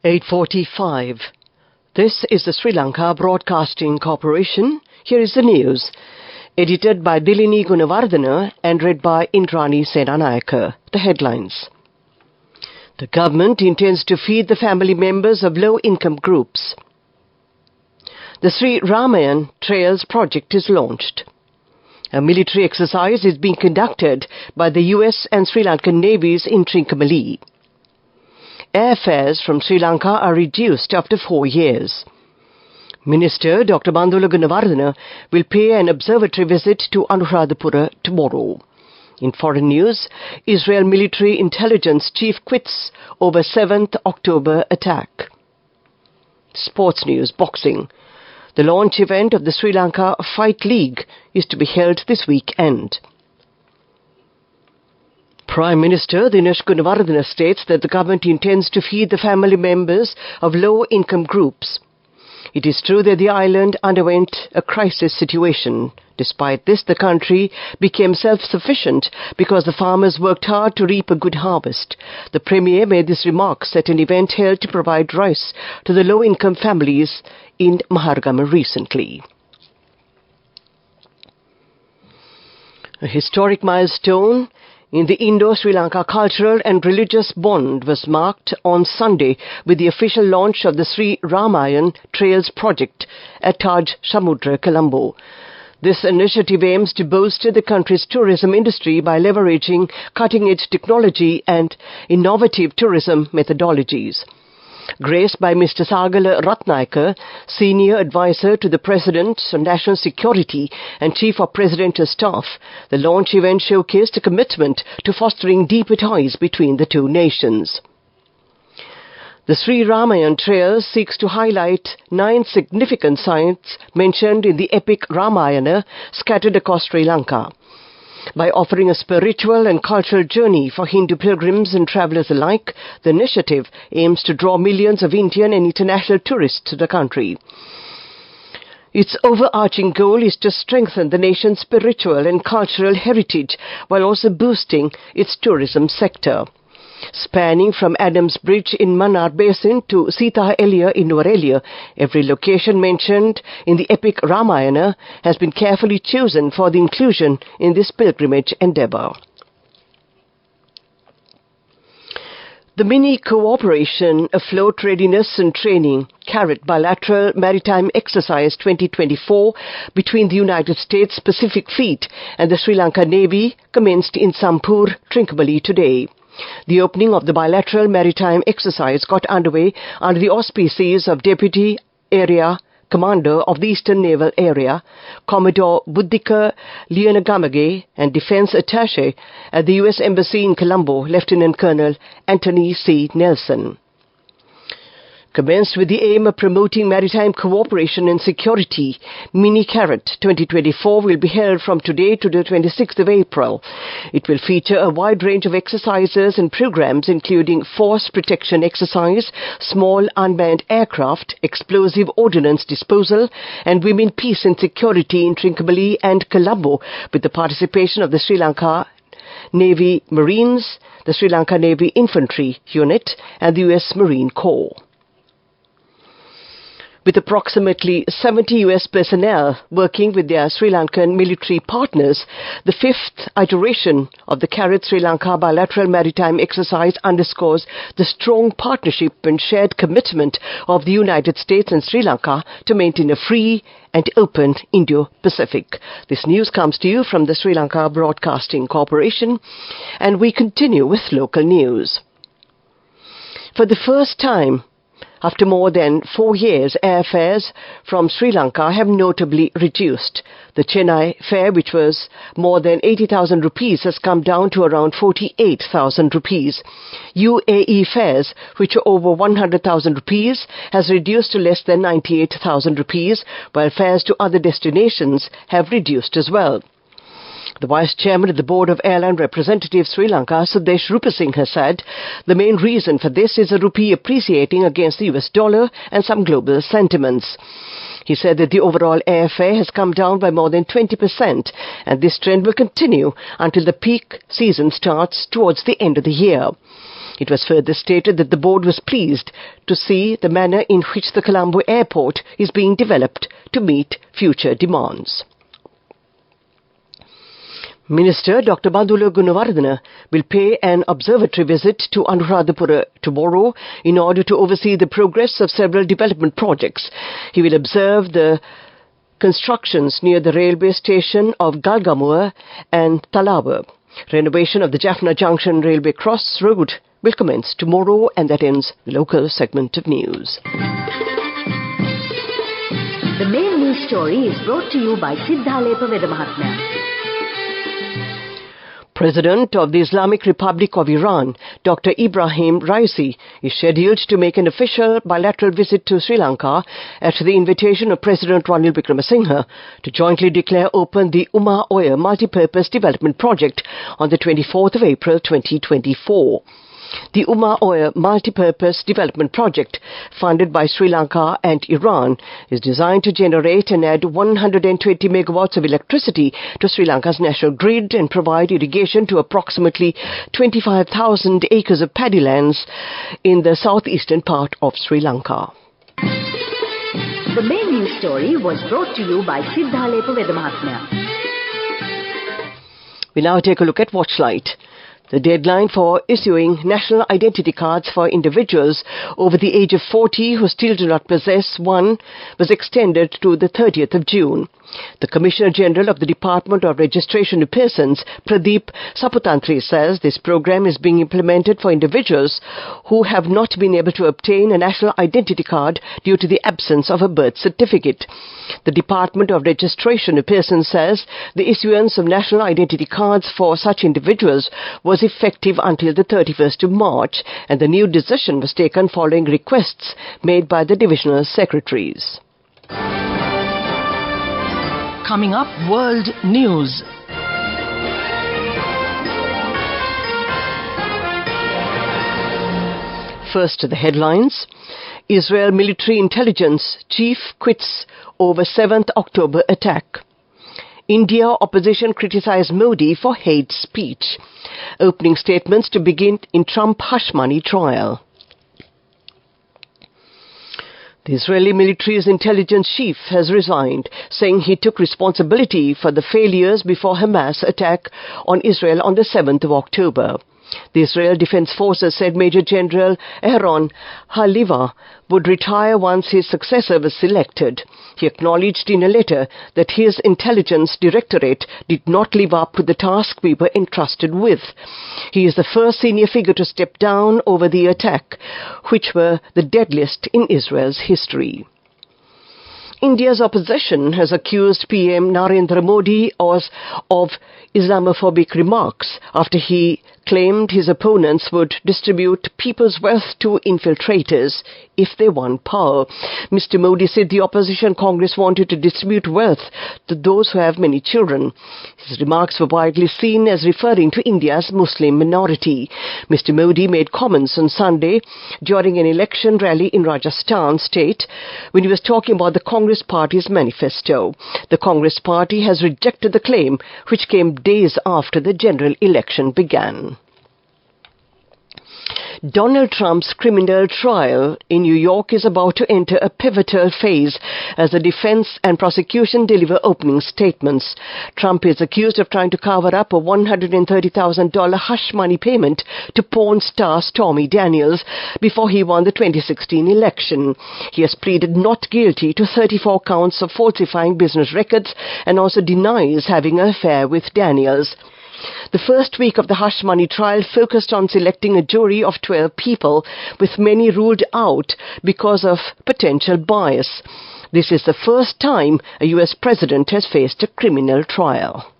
8:45. This is the Sri Lanka Broadcasting Corporation. Here is the news. Edited by Dilini Gunawardena and read by Indrani Senanayaka. The headlines. The government intends to feed the family members of low-income groups. The Sri Ramayan Trails project is launched. A military exercise is being conducted by the US and Sri Lankan navies in Trincomalee. Airfares from Sri Lanka are reduced after 4 years. Minister Dr. Bandula Gunawardena will pay an observatory visit to Anuradhapura tomorrow. In foreign news, Israel military intelligence chief quits over 7th October attack. Sports news, boxing. The launch event of the Sri Lanka Fight League is to be held this weekend. Prime Minister Dinesh Gunawardena states that the government intends to feed the family members of low-income groups. It is true that the island underwent a crisis situation. Despite this, the country became self-sufficient because the farmers worked hard to reap a good harvest. The Premier made these remarks at an event held to provide rice to the low-income families in Mahargama recently. A historic milestone in the Indo-Sri Lanka cultural and religious bond was marked on Sunday with the official launch of the Sri Ramayan Trails project at Taj Samudra, Colombo. This initiative aims to bolster the country's tourism industry by leveraging cutting-edge technology and innovative tourism methodologies. Graced by Mr. Sagala Ratnayaka, Senior Advisor to the President on National Security and Chief of Presidential Staff, the launch event showcased a commitment to fostering deeper ties between the two nations. The Sri Ramayan Trail seeks to highlight 9 significant sites mentioned in the epic Ramayana scattered across Sri Lanka. By offering a spiritual and cultural journey for Hindu pilgrims and travellers alike, the initiative aims to draw millions of Indian and international tourists to the country. Its overarching goal is to strengthen the nation's spiritual and cultural heritage while also boosting its tourism sector. Spanning from Adams Bridge in Mannar Basin to Sita Elia in Nuwara, every location mentioned in the epic Ramayana has been carefully chosen for the inclusion in this pilgrimage endeavour. The Mini Cooperation Afloat Readiness and Training CARET Bilateral Maritime Exercise 2024 between the United States Pacific Fleet and the Sri Lanka Navy commenced in Sampur, Trincomalee today. The opening of the bilateral maritime exercise got underway under the auspices of Deputy Area Commander of the Eastern Naval Area, Commodore Buddhika Lianagamage, and Defense Attaché at the U.S. Embassy in Colombo, Lieutenant Colonel Anthony C. Nelson. Commenced with the aim of promoting maritime cooperation and security, Mini CARET 2024 will be held from today to the 26th of April. It will feature a wide range of exercises and programs including force protection exercise, small unmanned aircraft, explosive ordnance disposal, and women peace and security in Trincomalee and Colombo, with the participation of the Sri Lanka Navy Marines, the Sri Lanka Navy Infantry Unit, and the U.S. Marine Corps. With approximately 70 U.S. personnel working with their Sri Lankan military partners, the 5th iteration of the CARET Sri Lanka bilateral maritime exercise underscores the strong partnership and shared commitment of the United States and Sri Lanka to maintain a free and open Indo-Pacific. This news comes to you from the Sri Lanka Broadcasting Corporation, and we continue with local news. For the first time, after more than 4 years, airfares from Sri Lanka have notably reduced. The Chennai fare, which was more than 80,000 rupees, has come down to around 48,000 rupees. UAE fares, which are over 100,000 rupees, has reduced to less than 98,000 rupees, while fares to other destinations have reduced as well. The Vice Chairman of the Board of Airline Representatives Sri Lanka, Sudesh Rupasinghe, has said the main reason for this is the rupee appreciating against the US dollar and some global sentiments. He said that the overall airfare has come down by more than 20%, and this trend will continue until the peak season starts towards the end of the year. It was further stated that the board was pleased to see the manner in which the Colombo airport is being developed to meet future demands. Minister Dr. Bandula Gunawardena will pay an observatory visit to Anuradhapura tomorrow in order to oversee the progress of several development projects. He will observe the constructions near the railway station of Galgamur and Talawa. Renovation of the Jaffna Junction railway crossroad will commence tomorrow, and that ends the local segment of news. The main news story is brought to you by Sinhala Mahatma. President of the Islamic Republic of Iran, Dr. Ibrahim Raisi, is scheduled to make an official bilateral visit to Sri Lanka at the invitation of President Ranil Wickremesinghe to jointly declare open the Uma Oya Multipurpose Development Project on the 24th of April 2024. The Uma Oya Multipurpose Development Project, funded by Sri Lanka and Iran, is designed to generate and add 120 megawatts of electricity to Sri Lanka's national grid and provide irrigation to approximately 25,000 acres of paddy lands in the southeastern part of Sri Lanka. The main news story was brought to you by Sinhala Mahatma. We now take a look at Watchlight. The deadline for issuing national identity cards for individuals over the age of 40 who still do not possess one was extended to the 30th of June. The Commissioner General of the Department of Registration of Persons, Pradeep Saputantri, says this program is being implemented for individuals who have not been able to obtain a national identity card due to the absence of a birth certificate. The Department of Registration of Persons says the issuance of national identity cards for such individuals was effective until the 31st of March, and the new decision was taken following requests made by the divisional secretaries. Coming up, World News. First to the headlines. Israel military intelligence chief quits over 7th October attack. India opposition criticized Modi for hate speech. Opening statements to begin in Trump hush money trial. The Israeli military's intelligence chief has resigned, saying he took responsibility for the failures before Hamas attack on Israel on the 7th of October. The Israel Defense Forces said Major General Aaron Haliva would retire once his successor was selected. He acknowledged in a letter that his intelligence directorate did not live up to the task we were entrusted with. He is the first senior figure to step down over the attack, which were the deadliest in Israel's history. India's opposition has accused PM Narendra Modi of Islamophobic remarks after he claimed his opponents would distribute people's wealth to infiltrators if they won power. Mr. Modi said the opposition Congress wanted to distribute wealth to those who have many children. His remarks were widely seen as referring to India's Muslim minority. Mr. Modi made comments on Sunday during an election rally in Rajasthan state when he was talking about the Congress party's manifesto. The Congress party has rejected the claim, which came days after the general election began. Donald Trump's criminal trial in New York is about to enter a pivotal phase as the defense and prosecution deliver opening statements. Trump is accused of trying to cover up a $130,000 hush money payment to porn star Stormy Daniels before he won the 2016 election. He has pleaded not guilty to 34 counts of falsifying business records and also denies having an affair with Daniels. The first week of the hush money trial focused on selecting a jury of 12 people, with many ruled out because of potential bias. This is the first time a U.S. president has faced a criminal trial.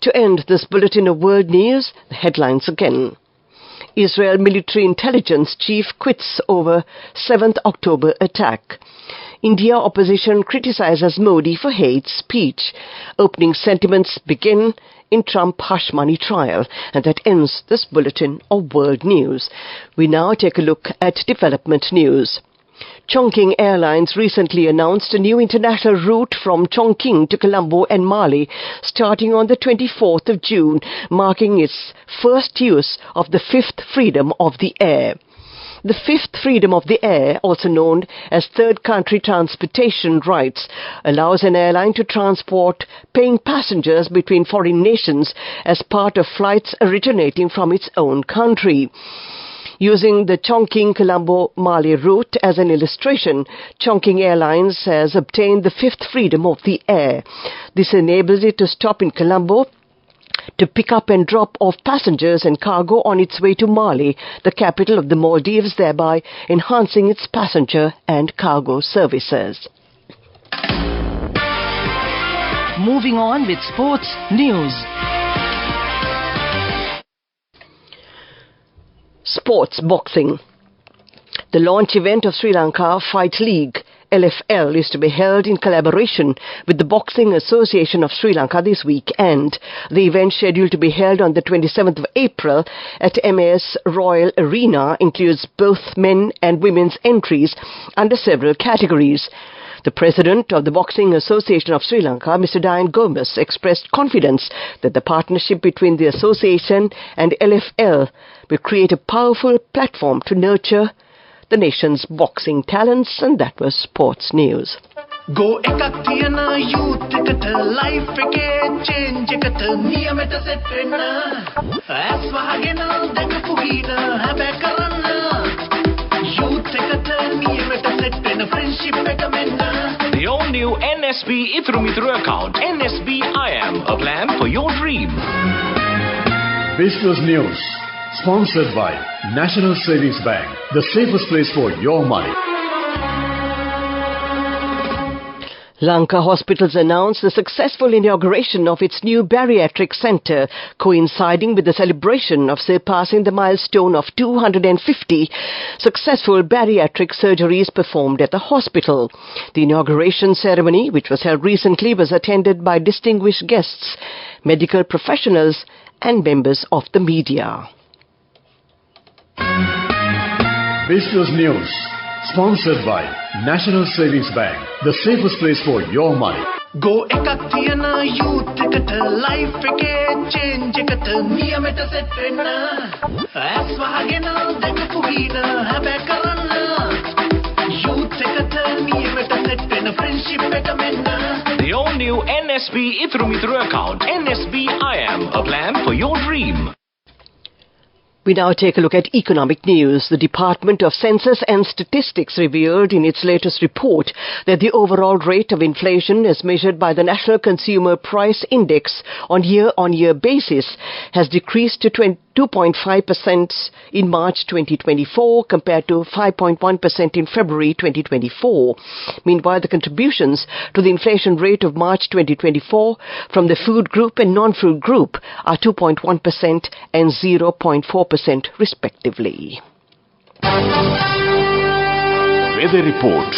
To end this bulletin of world news, the headlines again. Israel military intelligence chief quits over 7th October attack. India opposition criticizes Modi for hate speech. Opening sentiments begin in Trump hush money trial. And that ends this bulletin of world news. We now take a look at development news. Chongqing Airlines recently announced a new international route from Chongqing to Colombo and Mali starting on the 24th of June, marking its first use of the fifth freedom of the air. The fifth freedom of the air, also known as third country transportation rights, allows an airline to transport paying passengers between foreign nations as part of flights originating from its own country. Using the Chongqing-Colombo-Mali route as an illustration, Chongqing Airlines has obtained the fifth freedom of the air. This enables it to stop in Colombo to pick up and drop off passengers and cargo on its way to Mali, the capital of the Maldives, thereby enhancing its passenger and cargo services. Moving on with sports news. Sports boxing. The launch event of Sri Lanka Fight League LFL is to be held in collaboration with the Boxing Association of Sri Lanka this weekend. The event, scheduled to be held on the 27th of April at MAS Royal Arena, includes both men and women's entries under several categories. The president of the Boxing Association of Sri Lanka, Mr. Diane Gomez, expressed confidence that the partnership between the association and LFL will create a powerful platform to nurture the nation's boxing talents, and that was sports news. Go ekakthiyana youth eකට life එකේ change එකට නියමෙට set වෙන්න ඇස් වහගෙන දැකපු ගීන හැබැයි කරන්න youth එකට නියමෙට set වෙන්න friendship එක මෙන්න. The all new NSB Ithru Mithru account, NSB IM, a plan for your dream. Business News, sponsored by National Savings Bank, the safest place for your money. Lanka Hospitals announced the successful inauguration of its new bariatric centre, coinciding with the celebration of surpassing the milestone of 250 successful bariatric surgeries performed at the hospital. The inauguration ceremony, which was held recently, was attended by distinguished guests, medical professionals and members of the media. Business News, sponsored by National Savings Bank, the safest place for your money. Go ekakthiyana youth එකට life එකේ change එකට නියමෙට set වෙන්න ඇස් වහගෙන දැකපු ගීන හැබැයි කරන්න youth එකට නියමෙට set වෙන්න friendship එක මෙන්න. The all new NSB Ithru Mithru account, NSB IM, a plan for your dream. We now take a look at economic news. The Department of Census and Statistics revealed in its latest report that the overall rate of inflation as measured by the National Consumer Price Index on year-on-year basis has decreased to 2.5% in March 2024 compared to 5.1% in February 2024. Meanwhile, the contributions to the inflation rate of March 2024 from the food group and non-food group are 2.1% and 0.4% respectively. Weather report.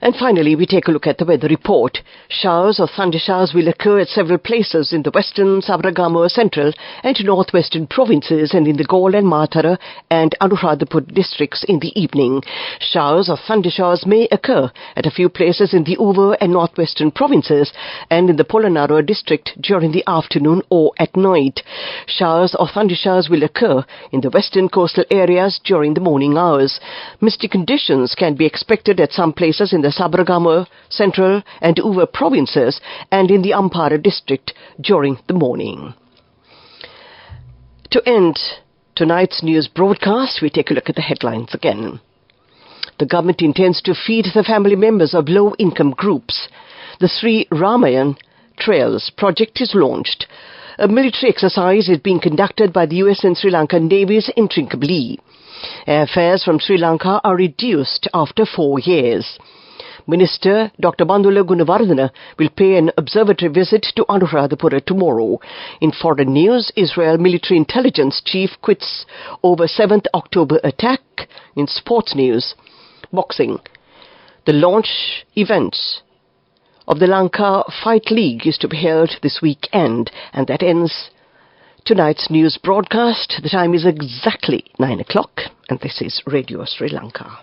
And finally, we take a look at the weather report. Showers or thunder showers will occur at several places in the western, Sabaragamuwa central and northwestern provinces and in the Galle and Matara and Anuradhapur districts in the evening. Showers or thunder showers may occur at a few places in the Uva and northwestern provinces and in the Polonnaruwa district during the afternoon or at night. Showers or thunder showers will occur in the western coastal areas during the morning hours. Misty conditions can be expected at some places in the Sabaragamuwa, Central and Uva provinces and in the Ampara district during the morning. To end tonight's news broadcast, we take a look at the headlines again. The government intends to feed the family members of low-income groups. The Sri Ramayan Trails project is launched. A military exercise is being conducted by the US and Sri Lankan navies intricately. Airfares from Sri Lanka are reduced after 4 years. Minister Dr. Bandula Gunawardena will pay an observatory visit to Anuradhapura tomorrow. In foreign news, Israel military intelligence chief quits over 7th October attack. In sports news, boxing. The launch event of the Lanka Fight League is to be held this weekend, and that ends tonight's news broadcast. The time is exactly 9 o'clock, and this is Radio Sri Lanka.